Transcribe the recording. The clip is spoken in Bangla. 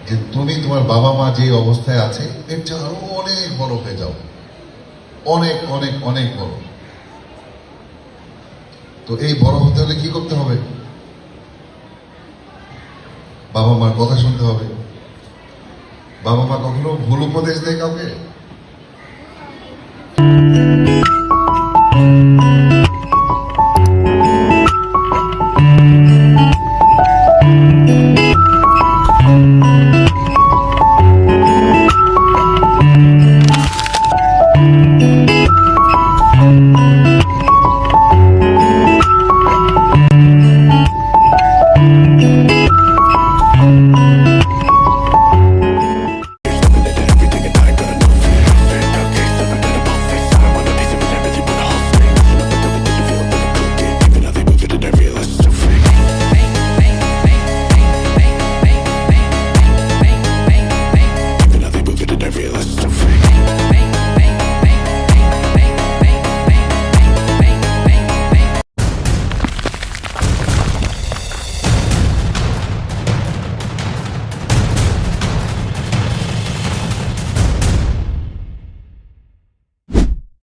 যে তুমি তোমার বাবা মা যে অবস্থায় আছে এর চেয়ে আরো অনেক বড় হয়ে যাও, অনেক অনেক অনেক বড়। তো এই বড় হতে হলে কি করতে হবে? বাবা মার কথা শুনতে হবে। বাবা মা কখনো ভুল উপদেশ দেয় কাউকে?